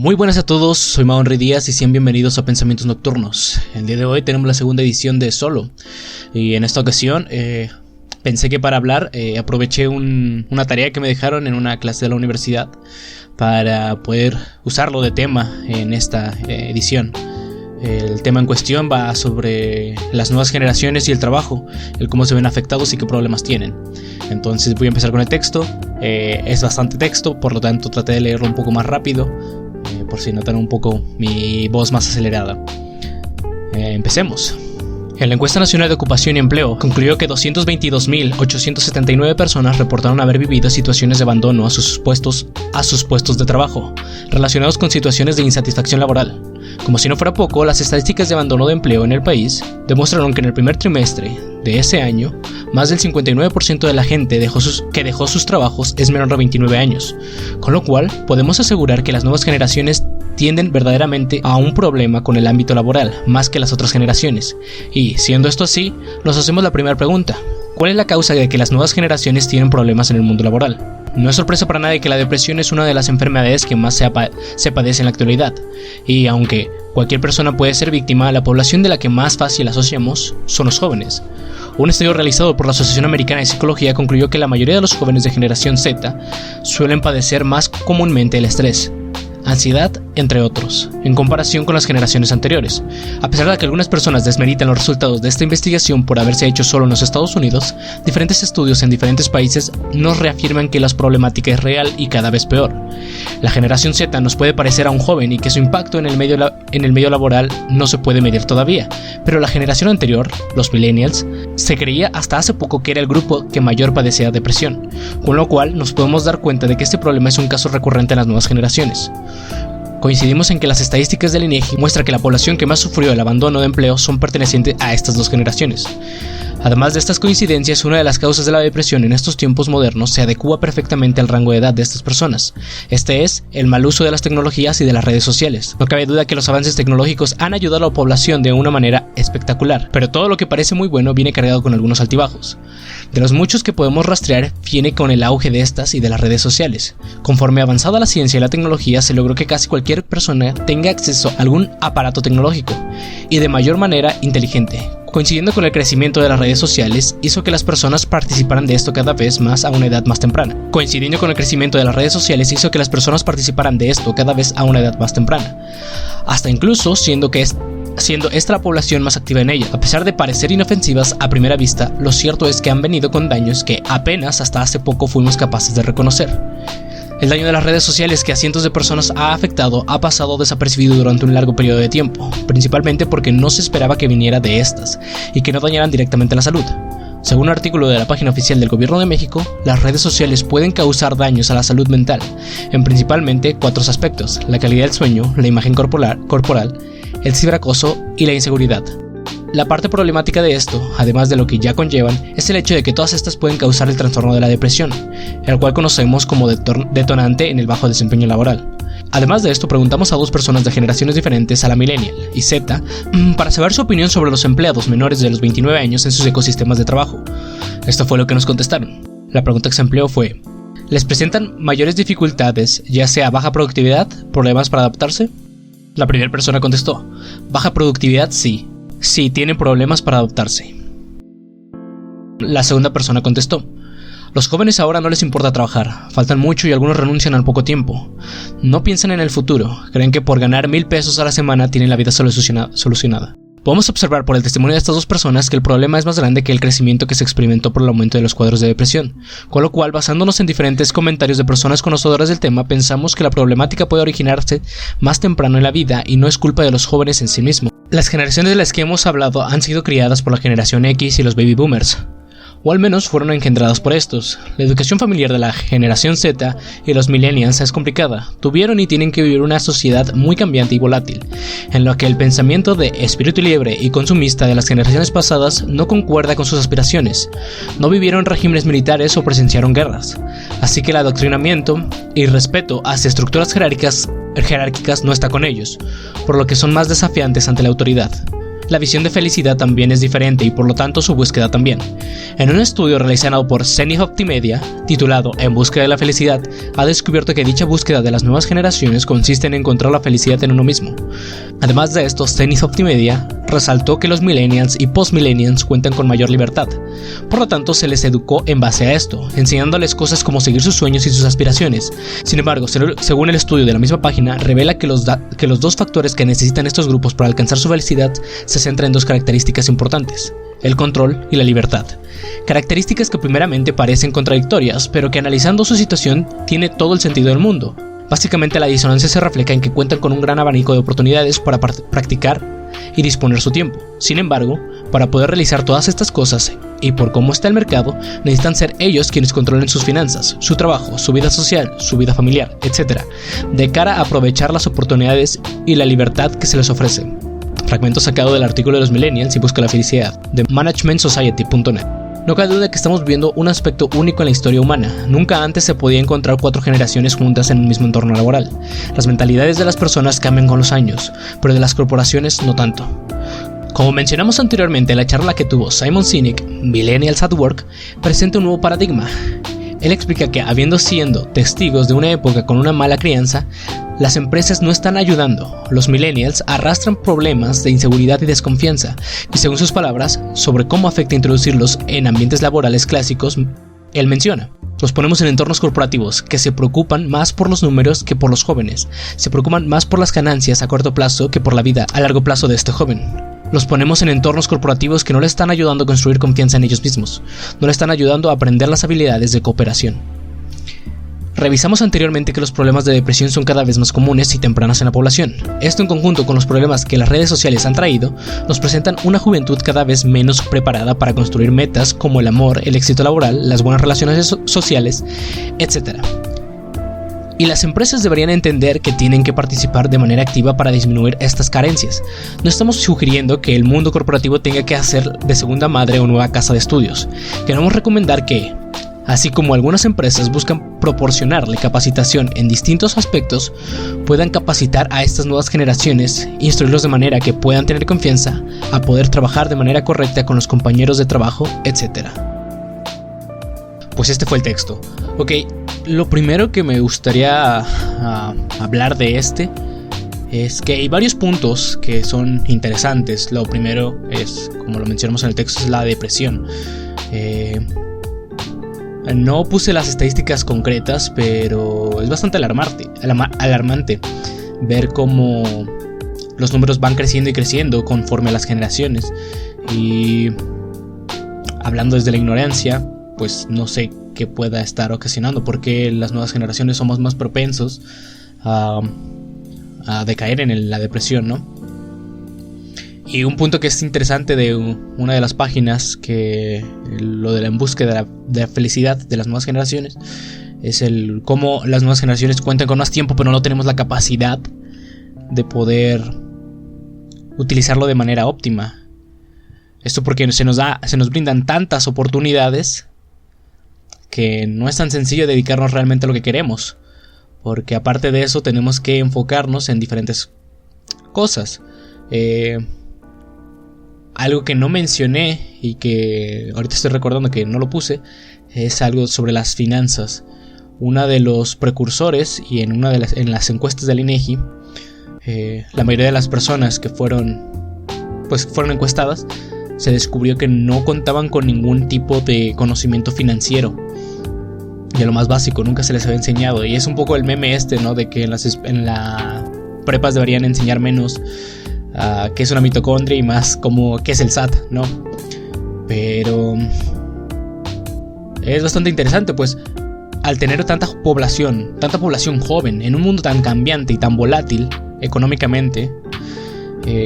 Muy buenas a todos, soy Maonri Díaz y sean bienvenidos a Pensamientos Nocturnos. El día de hoy tenemos la segunda edición de Solo. Y en esta ocasión pensé que para hablar aproveché una tarea que me dejaron en una clase de la universidad para poder usarlo de tema en esta edición. El tema en cuestión va sobre las nuevas generaciones y el trabajo, el cómo se ven afectados y qué problemas tienen. Entonces voy a empezar con el texto. Es bastante texto, por lo tanto traté de leerlo un poco más rápido, por si notan un poco mi voz más acelerada. Empecemos. En la encuesta nacional de ocupación y empleo concluyó que 222.879 personas reportaron haber vivido situaciones de abandono a sus puestos de trabajo, relacionados con situaciones de insatisfacción laboral. Como si no fuera poco, las estadísticas de abandono de empleo en el país demostraron que en el primer trimestre de ese año, más del 59% de la gente que dejó sus trabajos es menor de 29 años, con lo cual podemos asegurar que las nuevas generaciones tienden verdaderamente a un problema con el ámbito laboral, más que las otras generaciones. Y, siendo esto así, nos hacemos la primera pregunta: ¿cuál es la causa de que las nuevas generaciones tienen problemas en el mundo laboral? No es sorpresa para nadie que la depresión es una de las enfermedades que más se padece en la actualidad, y aunque cualquier persona puede ser víctima, la población de la que más fácil asociamos son los jóvenes. Un estudio realizado por la Asociación Americana de Psicología concluyó que la mayoría de los jóvenes de generación Z suelen padecer más comúnmente el estrés, ansiedad, entre otros, en comparación con las generaciones anteriores. A pesar de que algunas personas desmeritan los resultados de esta investigación por haberse hecho solo en los Estados Unidos, diferentes estudios en diferentes países nos reafirman que la problemática es real y cada vez peor. La generación Z nos puede parecer aún joven y que su impacto en el medio laboral no se puede medir todavía, pero la generación anterior, los millennials, se creía hasta hace poco que era el grupo que mayor padecía depresión, con lo cual nos podemos dar cuenta de que este problema es un caso recurrente en las nuevas generaciones. Coincidimos en que las estadísticas del INEGI muestran que la población que más sufrió el abandono de empleo son pertenecientes a estas dos generaciones. Además de estas coincidencias, una de las causas de la depresión en estos tiempos modernos se adecúa perfectamente al rango de edad de estas personas. Este es el mal uso de las tecnologías y de las redes sociales. No cabe duda que los avances tecnológicos han ayudado a la población de una manera espectacular, pero todo lo que parece muy bueno viene cargado con algunos altibajos. De los muchos que podemos rastrear, viene con el auge de estas y de las redes sociales. Conforme avanzada la ciencia y la tecnología, se logró que casi cualquier persona tenga acceso a algún aparato tecnológico, y de mayor manera inteligente. Coincidiendo con el crecimiento de las redes sociales, hizo que las personas participaran de esto cada vez más a una edad más temprana. Hasta incluso siendo esta la población más activa en ella. A pesar de parecer inofensivas a primera vista, lo cierto es que han venido con daños que apenas hasta hace poco fuimos capaces de reconocer. El daño de las redes sociales que a cientos de personas ha afectado ha pasado desapercibido durante un largo periodo de tiempo, principalmente porque no se esperaba que viniera de estas y que no dañaran directamente la salud. Según un artículo de la página oficial del Gobierno de México, las redes sociales pueden causar daños a la salud mental, en principalmente 4 aspectos: la calidad del sueño, la imagen corporal, el ciberacoso y la inseguridad. La parte problemática de esto, además de lo que ya conllevan, es el hecho de que todas estas pueden causar el trastorno de la depresión, el cual conocemos como detonante en el bajo desempeño laboral. Además de esto, preguntamos a 2 personas de generaciones diferentes, a la Millennial y Z, para saber su opinión sobre los empleados menores de los 29 años en sus ecosistemas de trabajo. Esto fue lo que nos contestaron. La pregunta que se empleó fue: ¿les presentan mayores dificultades, ya sea baja productividad, problemas para adaptarse? La primera persona contestó: baja productividad, sí. Sí, tienen problemas para adaptarse. La segunda persona contestó: los jóvenes ahora no les importa trabajar, faltan mucho y algunos renuncian al poco tiempo. No piensan en el futuro, creen que por ganar 1,000 pesos a la semana tienen la vida solucionada. Podemos observar por el testimonio de estas 2 personas que el problema es más grande que el crecimiento que se experimentó por el aumento de los cuadros de depresión, con lo cual, basándonos en diferentes comentarios de personas conocedoras del tema, pensamos que la problemática puede originarse más temprano en la vida y no es culpa de los jóvenes en sí mismos. Las generaciones de las que hemos hablado han sido criadas por la generación X y los baby boomers, o al menos fueron engendrados por estos. La educación familiar de la generación Z y los millennials es complicada. Tuvieron y tienen que vivir una sociedad muy cambiante y volátil, en la que el pensamiento de espíritu libre y consumista de las generaciones pasadas no concuerda con sus aspiraciones. No vivieron regímenes militares o presenciaron guerras, así que el adoctrinamiento y respeto hacia estructuras jerárquicas no está con ellos, por lo que son más desafiantes ante la autoridad. la visión de felicidad también es diferente y por lo tanto su búsqueda también. En un estudio realizado por Zenith Optimedia, titulado En búsqueda de la felicidad, ha descubierto que dicha búsqueda de las nuevas generaciones consiste en encontrar la felicidad en uno mismo. Además de esto, Zenith Optimedia resaltó que los millennials y postmillennials cuentan con mayor libertad. Por lo tanto, se les educó en base a esto, enseñándoles cosas como seguir sus sueños y sus aspiraciones. Sin embargo, según el estudio de la misma página, revela que los dos factores que necesitan estos grupos para alcanzar su felicidad se centran en dos características importantes: el control y la libertad. Características que primeramente parecen contradictorias, pero que analizando su situación tiene todo el sentido del mundo. Básicamente la disonancia se refleja en que cuentan con un gran abanico de oportunidades para practicar y disponer su tiempo. Sin embargo, para poder realizar todas estas cosas, y por cómo está el mercado, necesitan ser ellos quienes controlen sus finanzas, su trabajo, su vida social, su vida familiar, etc., de cara a aprovechar las oportunidades y la libertad que se les ofrece. Fragmento sacado del artículo de los Millennials y Busca la Felicidad, de managementsociety.net. No cabe duda que estamos viendo un aspecto único en la historia humana. Nunca antes se podía encontrar 4 generaciones juntas en un mismo entorno laboral. Las mentalidades de las personas cambian con los años, pero de las corporaciones no tanto. Como mencionamos anteriormente en la charla que tuvo Simon Sinek, Millennials at Work, presenta un nuevo paradigma. Él explica que, habiendo sido testigos de una época con una mala crianza, las empresas no están ayudando. Los millennials arrastran problemas de inseguridad y desconfianza, y según sus palabras, sobre cómo afecta introducirlos en ambientes laborales clásicos, él menciona: los ponemos en entornos corporativos que se preocupan más por los números que por los jóvenes, se preocupan más por las ganancias a corto plazo que por la vida a largo plazo de este joven. Los ponemos en entornos corporativos que no le están ayudando a construir confianza en ellos mismos, no le están ayudando a aprender las habilidades de cooperación. Revisamos anteriormente que los problemas de depresión son cada vez más comunes y tempranas en la población. Esto, en conjunto con los problemas que las redes sociales han traído, nos presentan una juventud cada vez menos preparada para construir metas como el amor, el éxito laboral, las buenas relaciones sociales, etc. Y las empresas deberían entender que tienen que participar de manera activa para disminuir estas carencias. No estamos sugiriendo que el mundo corporativo tenga que hacer de segunda madre o nueva casa de estudios. Queremos recomendar que, así como algunas empresas buscan proporcionarle capacitación en distintos aspectos, puedan capacitar a estas nuevas generaciones, instruirlos de manera que puedan tener confianza a poder trabajar de manera correcta con los compañeros de trabajo, etc. Pues este fue el texto. Ok, lo primero que me gustaría hablar de es que hay varios puntos que son interesantes. Lo primero es, como lo mencionamos en el texto, es la depresión. No puse las estadísticas concretas, pero es bastante alarmante ver cómo los números van creciendo y creciendo conforme a las generaciones. Y hablando desde la ignorancia, pues no sé qué pueda estar ocasionando, porque las nuevas generaciones somos más propensos a decaer en la depresión, ¿no? Y un punto que es interesante de una de las páginas, que lo de la en búsqueda de la felicidad de las nuevas generaciones, es el cómo las nuevas generaciones cuentan con más tiempo, pero no tenemos la capacidad de poder utilizarlo de manera óptima. Esto porque se nos brindan tantas oportunidades que no es tan sencillo dedicarnos realmente a lo que queremos, porque aparte de eso tenemos que enfocarnos en diferentes cosas. Algo que no mencioné y que ahorita estoy recordando que no lo puse, es algo sobre las finanzas. Uno de los precursores, y en las encuestas del INEGI, la mayoría de las personas que fueron encuestadas, se descubrió que no contaban con ningún tipo de conocimiento financiero. Y a lo más básico, nunca se les había enseñado. Y es un poco el meme ¿no? De que en las prepas deberían enseñar menos qué es una mitocondria y más como qué es el SAT, ¿no? Pero es bastante interesante, pues al tener tanta población joven en un mundo tan cambiante y tan volátil económicamente,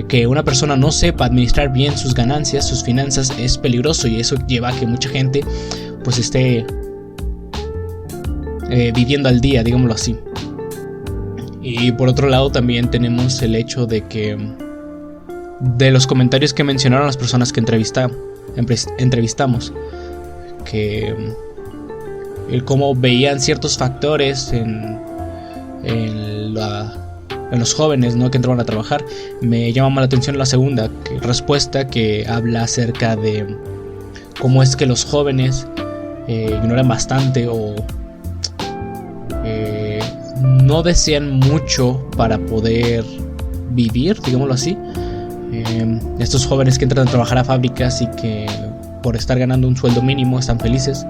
que una persona no sepa administrar bien sus ganancias, sus finanzas, es peligroso, y eso lleva a que mucha gente pues esté viviendo al día, digámoslo así. Y por otro lado también tenemos el hecho de que de los comentarios que mencionaron las personas que entrevistamos, que el cómo veían ciertos factores en los jóvenes, ¿no?, que entraban a trabajar. Me llama más la atención la segunda respuesta, que habla acerca de cómo es que los jóvenes ignoran bastante o no desean mucho para poder vivir, digámoslo así. Estos jóvenes que entran a trabajar a fábricas y que por estar ganando un sueldo mínimo están felices.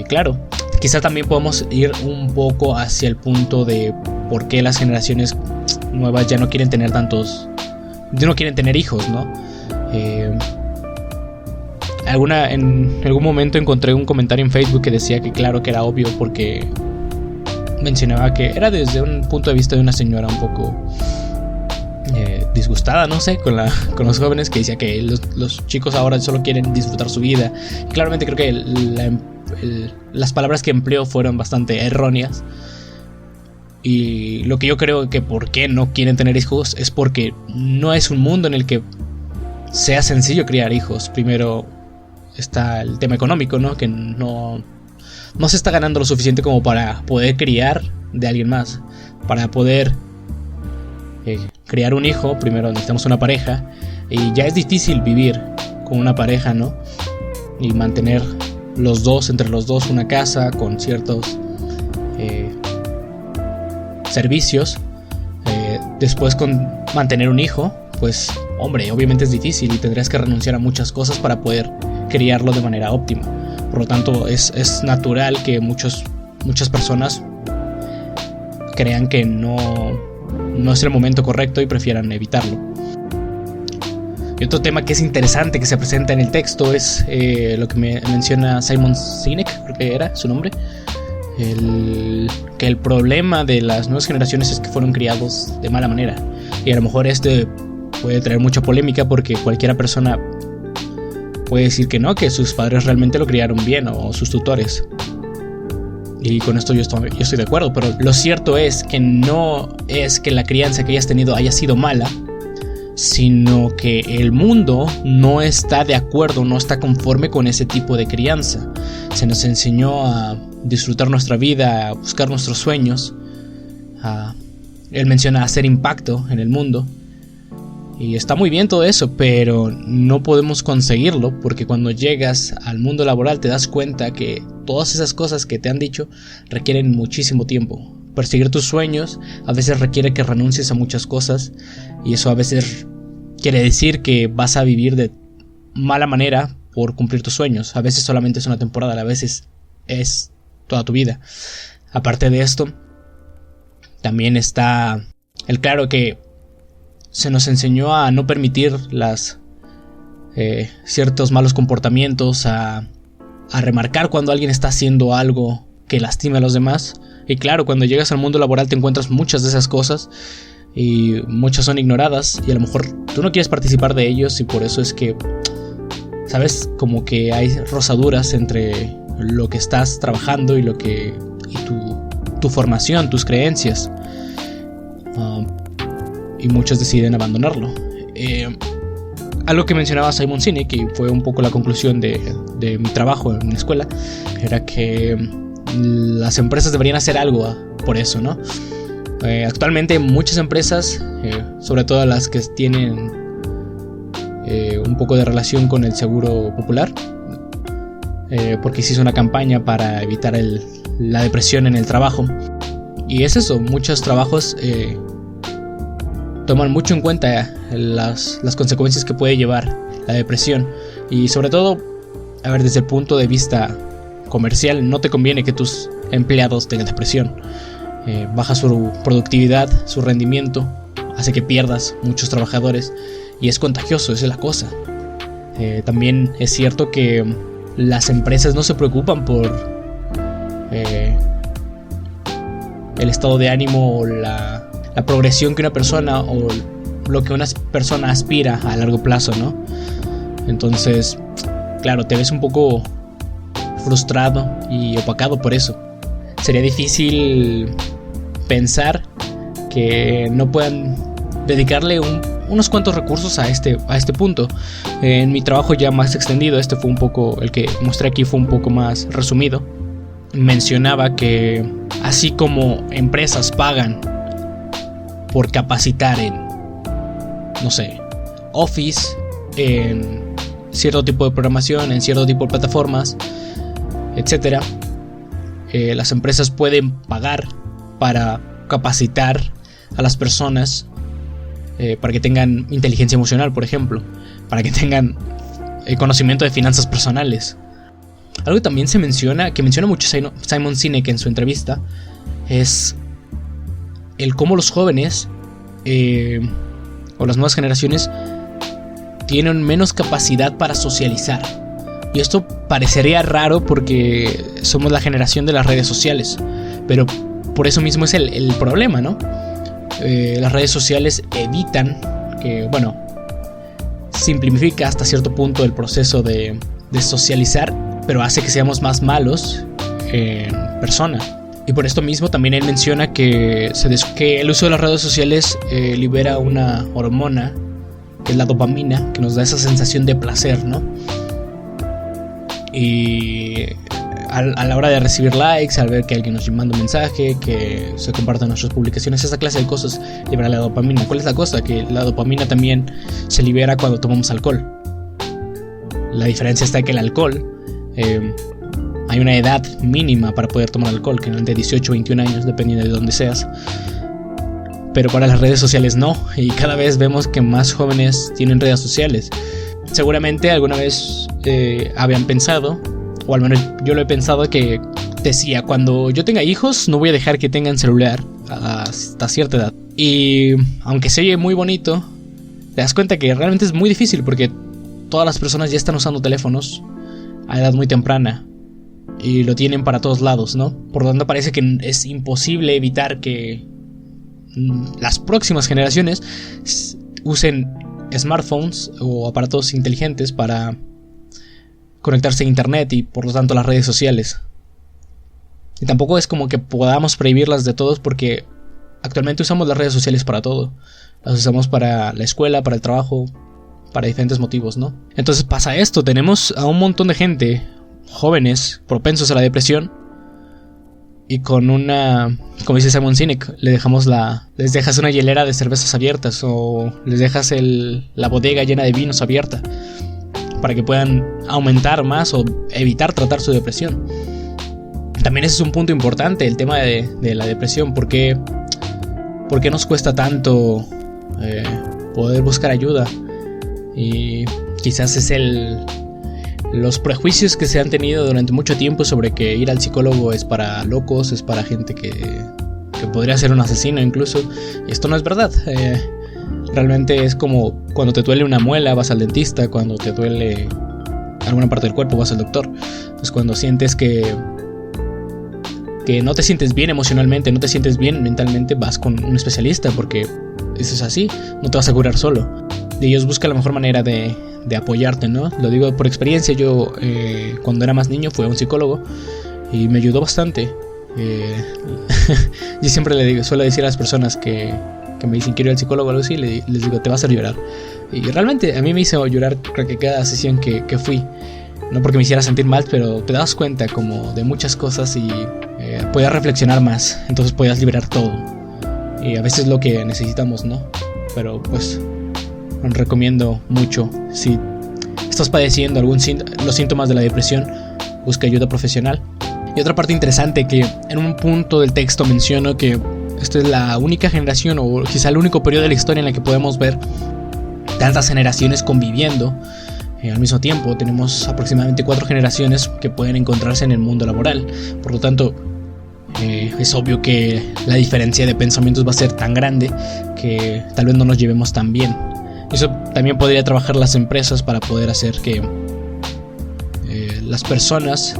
Claro, quizá también podemos ir un poco hacia el punto de por qué las generaciones nuevas ya no quieren tener hijos, ¿no? En algún momento encontré un comentario en Facebook que decía que claro, que era obvio, porque mencionaba que era desde un punto de vista de una señora un poco disgustada, no sé, con los jóvenes, que decía que los chicos ahora solo quieren disfrutar su vida. Y claramente creo que las palabras que empleó fueron bastante erróneas. Y lo que yo creo que por qué no quieren tener hijos es porque no es un mundo en el que sea sencillo criar hijos. Primero está el tema económico, ¿no?, que no se está ganando lo suficiente como para poder criar de alguien más. Para poder criar un hijo, primero necesitamos una pareja, y ya es difícil vivir con una pareja, ¿no?, y mantener entre los dos una casa con ciertos servicios. Después, con mantener un hijo, pues hombre, obviamente es difícil y tendrías que renunciar a muchas cosas para poder criarlo de manera óptima. Por lo tanto, es natural que muchas personas crean que no es el momento correcto y prefieran evitarlo. Y otro tema que es interesante que se presenta en el texto es lo que menciona Simon Sinek, creo que era su nombre. Que el problema de las nuevas generaciones es que fueron criados de mala manera. Y a lo mejor puede traer mucha polémica, porque cualquiera persona puede decir que no, que sus padres realmente lo criaron bien, o sus tutores. Y con esto yo estoy de acuerdo, pero lo cierto es que no es que la crianza que hayas tenido haya sido mala, sino que el mundo no está de acuerdo, no está conforme con ese tipo de crianza. Se nos enseñó a disfrutar nuestra vida, a buscar nuestros sueños. Él menciona hacer impacto en el mundo. Y está muy bien todo eso, pero no podemos conseguirlo, porque cuando llegas al mundo laboral te das cuenta que todas esas cosas que te han dicho requieren muchísimo tiempo. Perseguir tus sueños a veces requiere que renuncies a muchas cosas, y eso a veces quiere decir que vas a vivir de mala manera por cumplir tus sueños. A veces solamente es una temporada, a veces es toda tu vida. Aparte de esto, también está el claro que se nos enseñó a no permitir ciertos malos comportamientos, a remarcar cuando alguien está haciendo algo que lastime a los demás. Y claro, cuando llegas al mundo laboral te encuentras muchas de esas cosas, y muchas son ignoradas, y a lo mejor tú no quieres participar de ellos, y por eso es que, ¿sabes? Como que hay rozaduras entre lo que estás trabajando y tu formación, tus creencias. Y muchos deciden abandonarlo. Algo que mencionaba Simon Sinek, y fue un poco la conclusión de mi trabajo en la escuela, era que las empresas deberían hacer algo por eso, ¿no? Actualmente muchas empresas, sobre todo las que tienen un poco de relación con el seguro popular, porque se hizo una campaña para evitar la depresión en el trabajo. Y es eso, muchos trabajos toman mucho en cuenta las consecuencias que puede llevar la depresión. Y sobre todo, desde el punto de vista comercial, no te conviene que tus empleados tengan depresión. Baja su productividad, su rendimiento, hace que pierdas muchos trabajadores, y es contagioso, esa es la cosa. También es cierto que las empresas no se preocupan por el estado de ánimo o la progresión que una persona, o lo que una persona aspira a largo plazo, ¿no? Entonces, claro, te ves un poco frustrado y opacado por eso. Sería difícil pensar que no puedan dedicarle unos cuantos recursos a este punto. En mi trabajo ya más extendido, fue un poco, el que mostré aquí fue un poco más resumido. Mencionaba que así como empresas pagan por capacitar en, no sé, Office, en cierto tipo de programación, en cierto tipo de plataformas, etcétera. Las empresas pueden pagar para capacitar a las personas, para que tengan inteligencia emocional, por ejemplo, para que tengan conocimiento de finanzas personales. Algo que también menciona mucho Simon Sinek en su entrevista, es el cómo los jóvenes o las nuevas generaciones tienen menos capacidad para socializar. Y esto parecería raro porque somos la generación de las redes sociales, pero por eso mismo es el problema, ¿no? Las redes sociales evitan que, bueno, simplifica hasta cierto punto el proceso de socializar, pero hace que seamos más malos en persona. Y por esto mismo también él menciona que el uso de las redes sociales libera una hormona, que es la dopamina, que nos da esa sensación de placer, ¿no? Y a la hora de recibir likes, al ver que alguien nos manda un mensaje, que se comparten nuestras publicaciones, esa clase de cosas libera la dopamina. ¿Cuál es la cosa? Que la dopamina también se libera cuando tomamos alcohol. La diferencia está que el alcohol, hay una edad mínima para poder tomar alcohol, que es de 18 o 21 años, dependiendo de dónde seas. Pero para las redes sociales no, y cada vez vemos que más jóvenes tienen redes sociales. Seguramente alguna vez habían pensado, o al menos yo lo he pensado, que decía, cuando yo tenga hijos no voy a dejar que tengan celular hasta cierta edad. Y aunque se oye muy bonito, te das cuenta que realmente es muy difícil, porque todas las personas ya están usando teléfonos a edad muy temprana y lo tienen para todos lados, ¿no? Por lo tanto parece que es imposible evitar que las próximas generaciones usen smartphones o aparatos inteligentes para conectarse a internet y por lo tanto las redes sociales. Y tampoco es como que podamos prohibirlas de todos, porque actualmente usamos las redes sociales para todo. Las usamos para la escuela, para el trabajo, para diferentes motivos, ¿no? Entonces pasa esto, tenemos a un montón de gente, jóvenes, propensos a la depresión, y con una, como dice Simon Sinek, les dejas una hielera de cervezas abiertas, o les dejas la bodega llena de vinos abierta, para que puedan aumentar más o evitar tratar su depresión. También ese es un punto importante, el tema de la depresión. ¿Por qué nos cuesta tanto poder buscar ayuda? Y quizás es los prejuicios que se han tenido durante mucho tiempo sobre que ir al psicólogo es para locos, es para gente que podría ser un asesino incluso. Y esto no es verdad. Realmente es como cuando te duele una muela vas al dentista, cuando te duele alguna parte del cuerpo vas al doctor. Pues cuando sientes que no te sientes bien emocionalmente, no te sientes bien mentalmente, vas con un especialista, porque eso es así, no te vas a curar solo. Y ellos buscan la mejor manera de apoyarte, ¿no? Lo digo por experiencia. Yo cuando era más niño fui a un psicólogo y me ayudó bastante. Yo siempre suelo decir a las personas que me dicen quiero ir al psicólogo o algo así, les digo, te vas a hacer llorar. Y realmente a mí me hizo llorar, creo que cada sesión que fui. No porque me hiciera sentir mal, pero te das cuenta como de muchas cosas y podías reflexionar más. Entonces podías liberar todo. Y a veces lo que necesitamos, ¿no? Pero pues recomiendo mucho, si estás padeciendo los síntomas de la depresión, busca ayuda profesional. Y otra parte interesante, que en un punto del texto menciono que esta es la única generación, o quizá el único periodo de la historia en la que podemos ver tantas generaciones conviviendo al mismo tiempo. Tenemos aproximadamente 4 generaciones que pueden encontrarse en el mundo laboral. Por lo tanto, es obvio que la diferencia de pensamientos va a ser tan grande que tal vez no nos llevemos tan bien. Eso también podría trabajar las empresas para poder hacer que las personas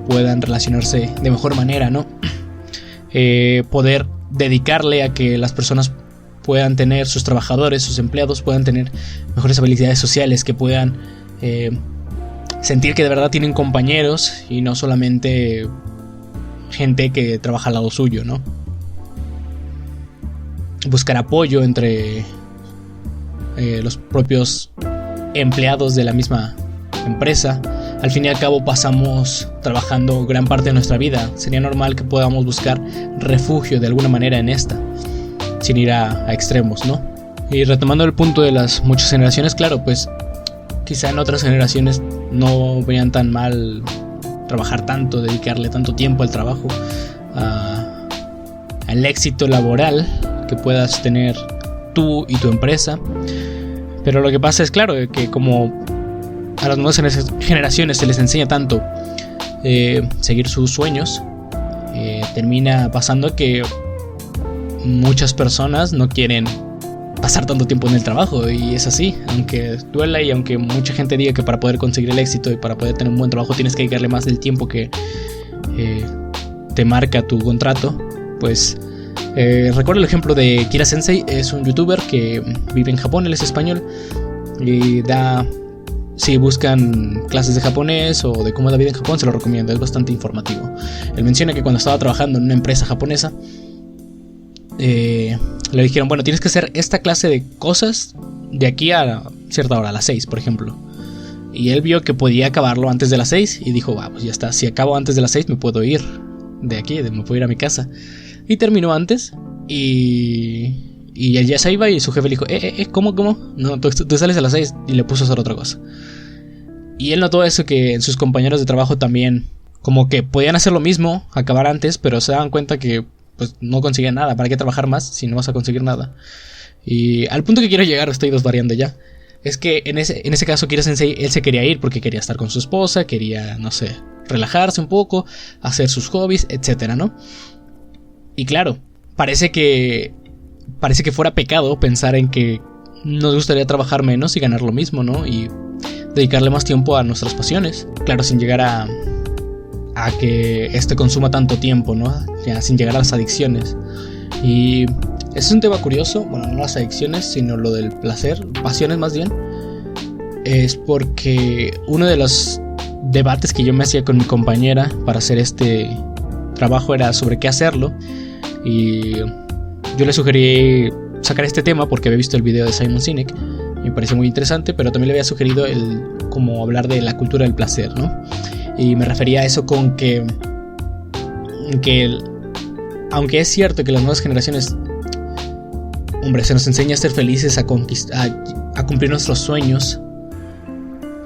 puedan relacionarse de mejor manera, ¿no? Poder dedicarle a que las personas puedan tener, sus trabajadores, sus empleados puedan tener mejores habilidades sociales, que puedan sentir que de verdad tienen compañeros y no solamente gente que trabaja al lado suyo, ¿no? Buscar apoyo entre los propios empleados de la misma empresa. Al fin y al cabo pasamos trabajando gran parte de nuestra vida. Sería normal que podamos buscar refugio de alguna manera en esta. sin ir a extremos, ¿no? Y retomando el punto de las muchas generaciones, claro, pues quizá en otras generaciones no veían tan mal trabajar tanto, dedicarle tanto tiempo al trabajo, al éxito laboral que puedas tener tú y tu empresa. Pero lo que pasa es, claro, que como a las nuevas generaciones se les enseña tanto seguir sus sueños, termina pasando que muchas personas no quieren pasar tanto tiempo en el trabajo, y es así, aunque duela y aunque mucha gente diga que para poder conseguir el éxito y para poder tener un buen trabajo tienes que dedicarle más del tiempo que te marca tu contrato. Pues recuerdo el ejemplo de Kira Sensei. Es un youtuber que vive en Japón, él es español y si buscan clases de japonés o de cómo es la vida en Japón, se lo recomiendo, es bastante informativo. Él menciona que cuando estaba trabajando en una empresa japonesa, le dijeron, bueno, tienes que hacer esta clase de cosas de aquí a cierta hora, a las 6, por ejemplo. Y él vio que podía acabarlo antes de las 6 y dijo, pues ya está, si acabo antes de las 6 me puedo ir de aquí, me puedo ir a mi casa. Y terminó antes y él ya se iba y su jefe le dijo, ¿cómo? No, tú sales a las 6, y le puso a hacer otra cosa. Y él notó eso, que sus compañeros de trabajo también como que podían hacer lo mismo, acabar antes, pero se daban cuenta que pues no consiguen nada. ¿Para qué trabajar más si no vas a conseguir nada? Y al punto que quiero llegar, estoy desvariando ya, es que en ese caso Kira Sensei, él se quería ir porque quería estar con su esposa, quería, no sé, relajarse un poco, hacer sus hobbies, etcétera, ¿no? Y claro, parece que fuera pecado pensar en que nos gustaría trabajar menos y ganar lo mismo, ¿no? Y dedicarle más tiempo a nuestras pasiones. Claro, sin llegar a que consuma tanto tiempo, ¿no? Ya sin llegar a las adicciones. Y ese es un tema curioso, bueno, no las adicciones, sino lo del placer, pasiones más bien. Es porque uno de los debates que yo me hacía con mi compañera para hacer este trabajo era sobre qué hacerlo. Y yo le sugerí sacar este tema porque había visto el video de Simon Sinek, me pareció muy interesante, pero también le había sugerido como hablar de la cultura del placer, ¿no? Y me refería a eso con que aunque es cierto que las nuevas generaciones, hombre, se nos enseña a ser felices, a cumplir nuestros sueños,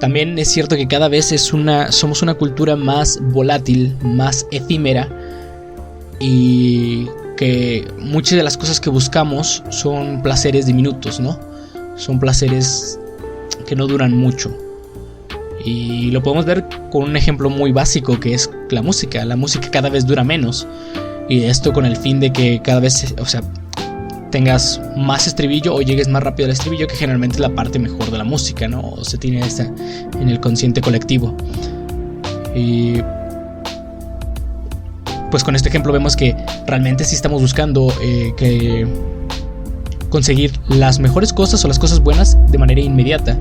también es cierto que cada vez somos una cultura más volátil, más efímera, y que muchas de las cosas que buscamos son placeres diminutos, ¿no? Son placeres que no duran mucho. Y lo podemos ver con un ejemplo muy básico, que es la música. La música cada vez dura menos. Y esto con el fin de que cada vez, tengas más estribillo o llegues más rápido al estribillo, que generalmente es la parte mejor de la música, ¿no? O se tiene esta en el consciente colectivo. Y pues con este ejemplo vemos que realmente sí estamos buscando que conseguir las mejores cosas o las cosas buenas de manera inmediata.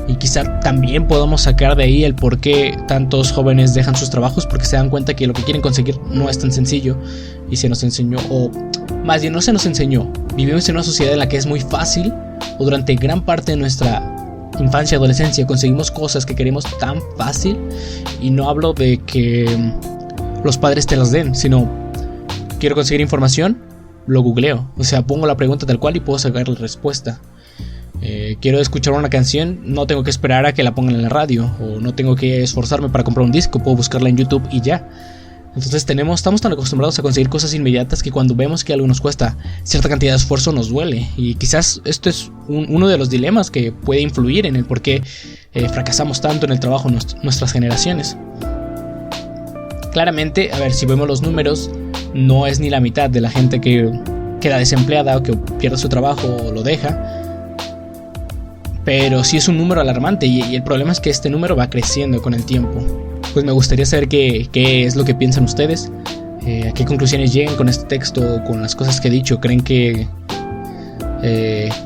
Y quizá también podamos sacar de ahí el por qué tantos jóvenes dejan sus trabajos, porque se dan cuenta que lo que quieren conseguir no es tan sencillo. Y se nos enseñó, o más bien no se nos enseñó, vivimos en una sociedad en la que es muy fácil, o durante gran parte de nuestra infancia y adolescencia conseguimos cosas que queremos tan fácil. Y no hablo de que los padres te las den, sino quiero conseguir información, lo googleo, pongo la pregunta tal cual y puedo sacar la respuesta. Quiero escuchar una canción, no tengo que esperar a que la pongan en la radio, o no tengo que esforzarme para comprar un disco, puedo buscarla en YouTube y ya. Entonces estamos tan acostumbrados a conseguir cosas inmediatas que cuando vemos que algo nos cuesta cierta cantidad de esfuerzo nos duele. Y quizás esto es uno de los dilemas que puede influir en el por qué fracasamos tanto en el trabajo nuestras generaciones. Claramente, si vemos los números, no es ni la mitad de la gente que queda desempleada o que pierde su trabajo o lo deja. Pero sí es un número alarmante, y el problema es que este número va creciendo con el tiempo. Pues me gustaría saber qué es lo que piensan ustedes, a qué conclusiones llegan con este texto, con las cosas que he dicho. ¿Qué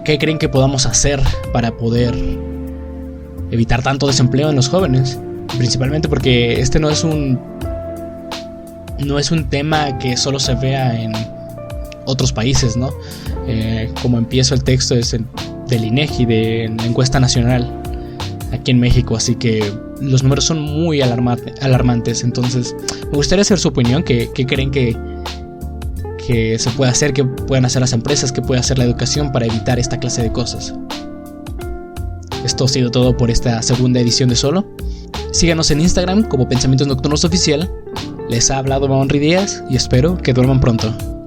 creen que podamos hacer para poder evitar tanto desempleo en los jóvenes? Principalmente porque este no es un tema que solo se vea en otros países, ¿no? Como empiezo el texto es del INEGI, de la encuesta nacional aquí en México, así que los números son muy alarmantes. Entonces me gustaría saber su opinión, qué creen que que se puede hacer, que pueden hacer las empresas, que puede hacer la educación para evitar esta clase de cosas. Esto ha sido todo por esta segunda edición de Solo. Síganos en Instagram como Pensamientos Nocturnos Oficial. Les ha hablado Maonri Díaz y espero que duerman pronto.